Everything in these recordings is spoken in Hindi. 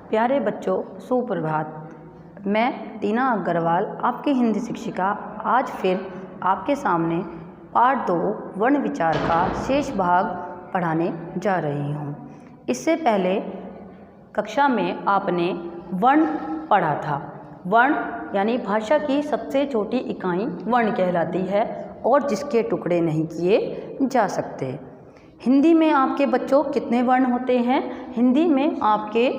प्यारे बच्चों, सुप्रभात। मैं टीना अग्रवाल, आपकी हिंदी शिक्षिका, आज फिर आपके सामने पाठ 2 वर्ण विचार का शेष भाग पढ़ाने जा रही हूँ। इससे पहले कक्षा में आपने वर्ण पढ़ा था। वर्ण यानी भाषा की सबसे छोटी इकाई वर्ण कहलाती है और जिसके टुकड़े नहीं किए जा सकते। हिंदी में आपके बच्चों कितने वर्ण होते हैं? हिंदी में आपके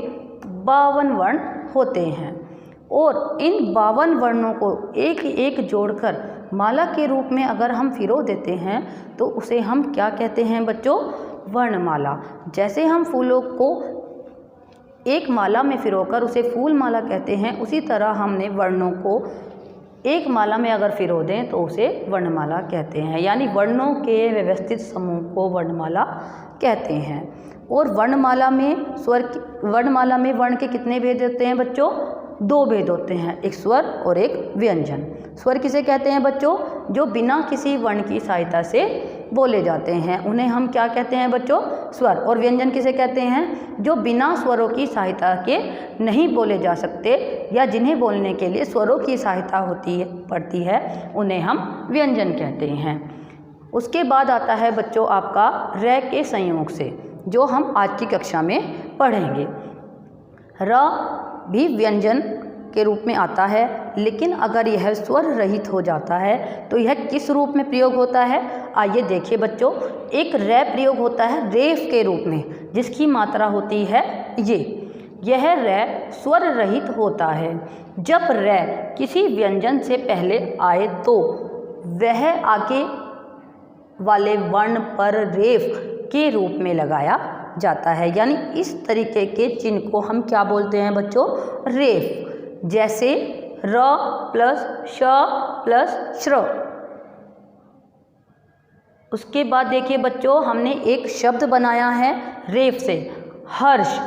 52 वर्ण होते हैं और इन 52 वर्णों को एक एक जोड़कर माला के रूप में अगर हम पिरो देते हैं तो उसे हम क्या कहते हैं बच्चों? वर्णमाला। जैसे हम फूलों को एक माला में पिरोकर उसे फूल माला कहते हैं, उसी तरह हमने वर्णों को एक माला में अगर पिरो दें तो उसे वर्णमाला कहते हैं। यानी वर्णों के व्यवस्थित समूह को वर्णमाला कहते हैं। और वर्णमाला में वर्ण के कितने भेद होते हैं बच्चों? 2 भेद होते हैं, एक स्वर और एक व्यंजन। स्वर किसे कहते हैं बच्चों? जो बिना किसी वर्ण की सहायता से बोले जाते हैं, उन्हें हम क्या कहते हैं बच्चों? स्वर। और व्यंजन किसे कहते हैं? जो बिना स्वरों की सहायता के नहीं बोले जा सकते या जिन्हें बोलने के लिए स्वरों की सहायता पड़ती है, उन्हें हम व्यंजन कहते हैं। उसके बाद आता है बच्चों आपका र के संयोग से, जो हम आज की कक्षा में पढ़ेंगे। र भी व्यंजन के रूप में आता है, लेकिन अगर यह स्वर रहित हो जाता है तो यह किस रूप में प्रयोग होता है? आइए देखिए बच्चों। एक रै प्रयोग होता है रेफ के रूप में, जिसकी मात्रा होती है यह रै स्वर रहित होता है। जब रै किसी व्यंजन से पहले आए तो वह आगे वाले वर्ण पर रेफ के रूप में लगाया जाता है। यानी इस तरीके के चिन्ह को हम क्या बोलते हैं बच्चों? रेफ। जैसे र प्लस श प्लस श्र। उसके बाद देखिए बच्चों, हमने एक शब्द बनाया है रेफ से, हर्ष,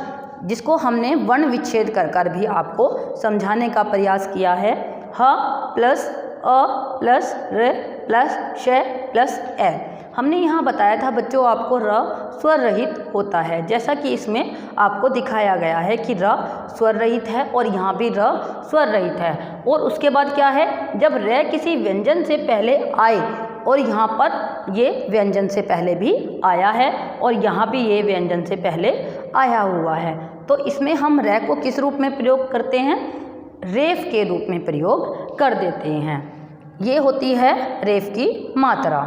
जिसको हमने वर्ण विच्छेद कर भी आपको समझाने का प्रयास किया है। ह प्लस अ प्लस र प्लस श प्लस ए। हमने यहाँ बताया था बच्चों आपको र स्वर रहित होता है, जैसा कि इसमें आपको दिखाया गया है कि र स्वर रहित है और यहाँ भी र स्वर रहित है। और उसके बाद क्या है? जब र किसी व्यंजन से पहले आए, और यहाँ पर ये व्यंजन से पहले भी आया है और यहाँ भी ये व्यंजन से पहले आया हुआ है, तो इसमें हम र को किस रूप में प्रयोग करते हैं? रेफ के रूप में प्रयोग कर देते हैं। ये होती है रेफ की मात्रा।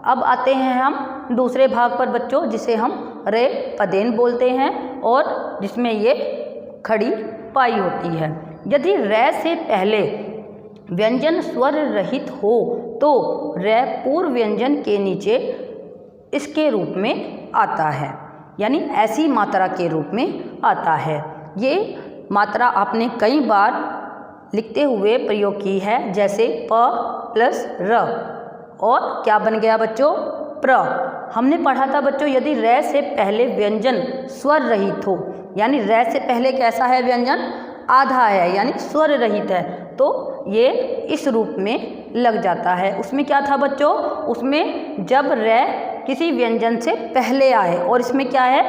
अब आते हैं हम दूसरे भाग पर बच्चों, जिसे हम रे पदेन बोलते हैं और जिसमें ये खड़ी पाई होती है। यदि रे से पहले व्यंजन स्वर रहित हो तो रे पूर्व व्यंजन के नीचे इसके रूप में आता है, यानी ऐसी मात्रा के रूप में आता है। ये मात्रा आपने कई बार लिखते हुए प्रयोग की है, जैसे प प्लस र और क्या बन गया बच्चों? प्र। हमने पढ़ा था बच्चों, यदि रै से पहले व्यंजन स्वर रहित हो, यानी रै से पहले कैसा है व्यंजन? आधा है, यानी स्वर रहित है, तो ये इस रूप में लग जाता है। उसमें क्या था बच्चों? उसमें जब रै किसी व्यंजन से पहले आए, और इसमें क्या है?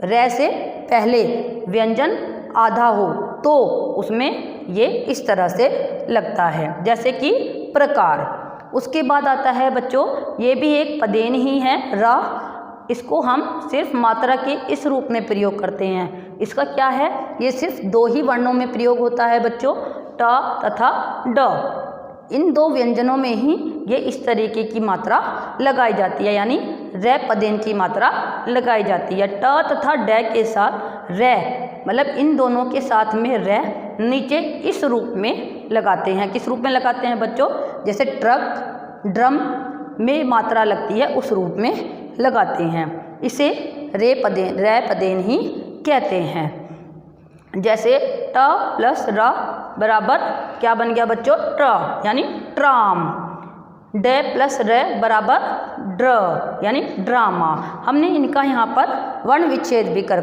रै से पहले व्यंजन आधा हो तो उसमें ये इस तरह से लगता है, जैसे कि प्रकार। उसके बाद आता है बच्चों, ये भी एक पदेन ही है, रा। इसको हम सिर्फ मात्रा के इस रूप में प्रयोग करते हैं। इसका क्या है? ये सिर्फ 2 ही वर्णों में प्रयोग होता है बच्चों, ट तथा ड। इन 2 व्यंजनों में ही ये इस तरीके की मात्रा लगाई जाती है, यानी रै पदेन की मात्रा लगाई जाती है। ट तथा ड के साथ रै, मतलब इन दोनों के साथ में रै नीचे इस रूप में लगाते हैं। किस रूप में लगाते हैं बच्चों? जैसे ट्रक, ड्रम में मात्रा लगती है, उस रूप में लगाते हैं। इसे रै पदेन ही कहते हैं। जैसे ट प्लस र बराबर क्या बन गया बच्चों? ट्र, यानी ट्राम। ड प्लस र बराबर ड्र, यानी ड्रामा। हमने इनका यहाँ पर वर्ण विच्छेद भी कर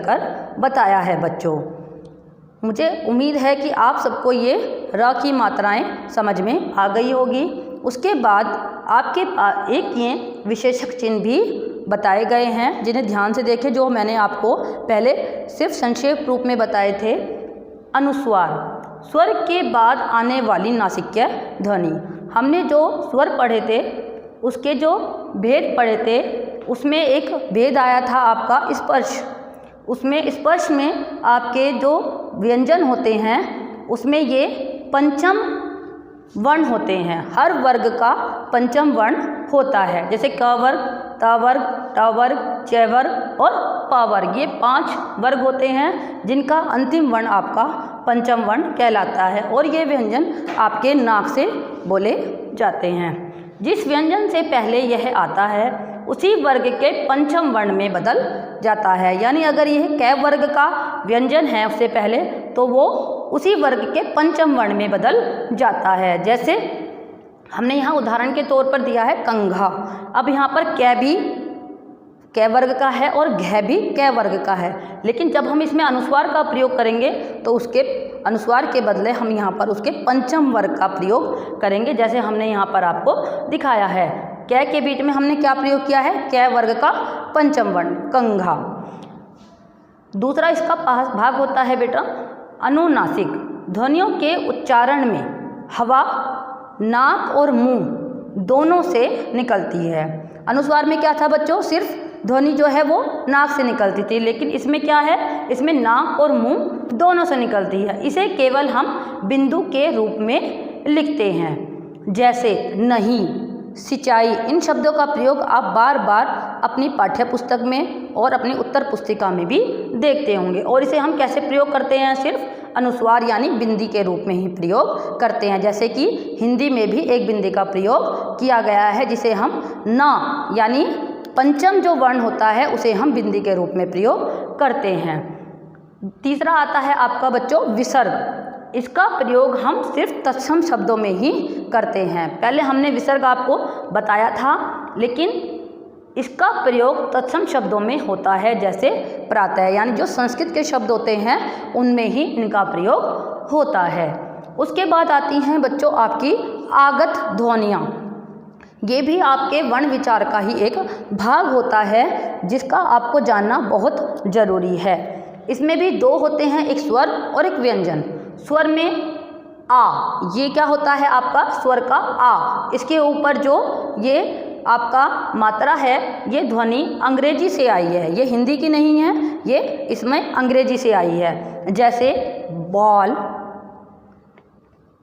बताया है बच्चों। मुझे उम्मीद है कि आप सबको ये र की मात्राएं समझ में आ गई होगी। उसके बाद आपके एक ये विशेषक चिन्ह भी बताए गए हैं, जिन्हें ध्यान से देखें, जो मैंने आपको पहले सिर्फ संक्षेप रूप में बताए थे। अनुस्वार, स्वर के बाद आने वाली नासिक्य ध्वनि। हमने जो स्वर पढ़े थे उसके जो भेद पढ़े थे उसमें एक भेद आया था आपका स्पर्श। उसमें स्पर्श में आपके जो व्यंजन होते हैं उसमें ये पंचम वर्ण होते हैं। हर वर्ग का पंचम वर्ण होता है, जैसे क वर्ग, त वर्ग, ट वर्ग, च वर्ग और प वर्ग। ये 5 वर्ग होते हैं जिनका अंतिम वर्ण आपका पंचम वर्ण कहलाता है और ये व्यंजन आपके नाक से बोले जाते हैं। जिस व्यंजन से पहले यह आता है उसी वर्ग के पंचम वर्ण में बदल जाता है। यानी अगर यह क वर्ग का व्यंजन है उससे पहले तो वो उसी वर्ग के पंचम वर्ण में बदल जाता है। जैसे हमने यहाँ उदाहरण के तौर पर दिया है कंघा। अब यहाँ पर कै भी कै वर्ग का है और घै भी कै वर्ग का है, लेकिन जब हम इसमें अनुस्वार का प्रयोग करेंगे तो उसके अनुस्वार के बदले हम यहाँ पर उसके पंचम वर्ग का प्रयोग करेंगे। जैसे हमने यहाँ पर आपको दिखाया है, कै के बीच में हमने क्या प्रयोग किया है, कै वर्ग का पंचम वर्ण कंघा। दूसरा इसका भाग होता है बेटा अनुनासिक। ध्वनियों के उच्चारण में हवा नाक और मुंह दोनों से निकलती है। अनुस्वार में क्या था बच्चों, सिर्फ ध्वनि जो है वो नाक से निकलती थी, लेकिन इसमें क्या है, इसमें नाक और मुंह दोनों से निकलती है। इसे केवल हम बिंदु के रूप में लिखते हैं। जैसे नहीं, सिंचाई, इन शब्दों का प्रयोग आप बार बार अपनी पाठ्य पुस्तक में और अपनी उत्तर पुस्तिका में भी देखते होंगे। और इसे हम कैसे प्रयोग करते हैं, सिर्फ अनुस्वार यानी बिंदी के रूप में ही प्रयोग करते हैं। जैसे कि हिंदी में भी एक बिंदी का प्रयोग किया गया है जिसे हम ना यानी पंचम जो वर्ण होता है उसे हम बिंदी के रूप में प्रयोग करते हैं। तीसरा आता है आपका बच्चों विसर्ग। इसका प्रयोग हम सिर्फ तत्सम शब्दों में ही करते हैं। पहले हमने विसर्ग आपको बताया था, लेकिन इसका प्रयोग तत्सम शब्दों में होता है, जैसे प्रातः, यानी जो संस्कृत के शब्द होते हैं उनमें ही इनका प्रयोग होता है। उसके बाद आती हैं बच्चों आपकी आगत ध्वनियाँ। ये भी आपके वर्ण विचार का ही एक भाग होता है जिसका आपको जानना बहुत ज़रूरी है। इसमें भी 2 होते हैं, एक स्वर और एक व्यंजन। स्वर में आ, ये क्या होता है आपका स्वर का आ, इसके ऊपर जो ये आपका मात्रा है ये ध्वनि अंग्रेजी से आई है, ये हिंदी की नहीं है, ये इसमें अंग्रेजी से आई है। जैसे बॉल,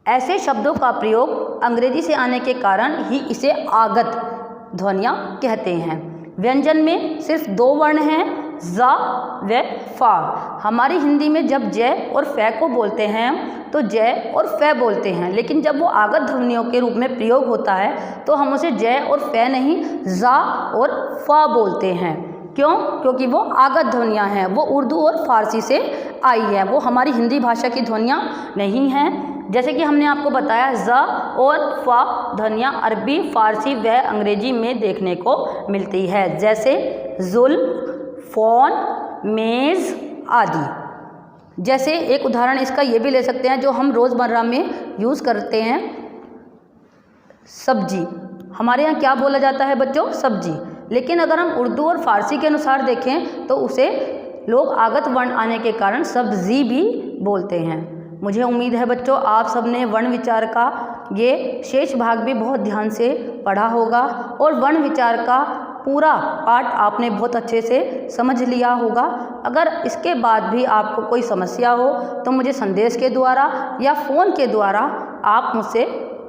ऐसे शब्दों का प्रयोग अंग्रेजी से आने के कारण ही इसे आगत ध्वनियाँ कहते हैं। व्यंजन में सिर्फ 2 वर्ण हैं, ज़ व फा। हमारी हिंदी में जब जय और फै को बोलते हैं तो जय और फै बोलते हैं, लेकिन जब वो आगत ध्वनियों के रूप में प्रयोग होता है तो हम उसे जय और फै नहीं ज़ा और फा बोलते हैं। क्यों? क्योंकि वो आगत ध्वनियाँ हैं, वो उर्दू और फारसी से आई है, वो हमारी हिंदी भाषा की ध्वनियाँ नहीं हैं। जैसे कि हमने आपको बताया ज़ और फा ध्वनियाँ अरबी, फारसी व अंग्रेजी में देखने को मिलती है, जैसे जुल्फ, फ़ोन, मेज़ आदि। जैसे एक उदाहरण इसका ये भी ले सकते हैं जो हम रोज़मर्रा में यूज़ करते हैं, सब्जी। हमारे यहाँ क्या बोला जाता है बच्चों, सब्जी, लेकिन अगर हम उर्दू और फारसी के अनुसार देखें तो उसे लोग आगत वर्ण आने के कारण सब्जी भी बोलते हैं। मुझे उम्मीद है बच्चों आप सबने वर्ण विचार का ये शेष भाग भी बहुत ध्यान से पढ़ा होगा और वर्ण विचार का पूरा पाठ आपने बहुत अच्छे से समझ लिया होगा। अगर इसके बाद भी आपको कोई समस्या हो तो मुझे संदेश के द्वारा या फ़ोन के द्वारा आप मुझसे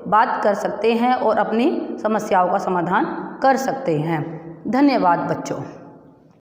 बात कर सकते हैं और अपनी समस्याओं का समाधान कर सकते हैं। धन्यवाद बच्चों।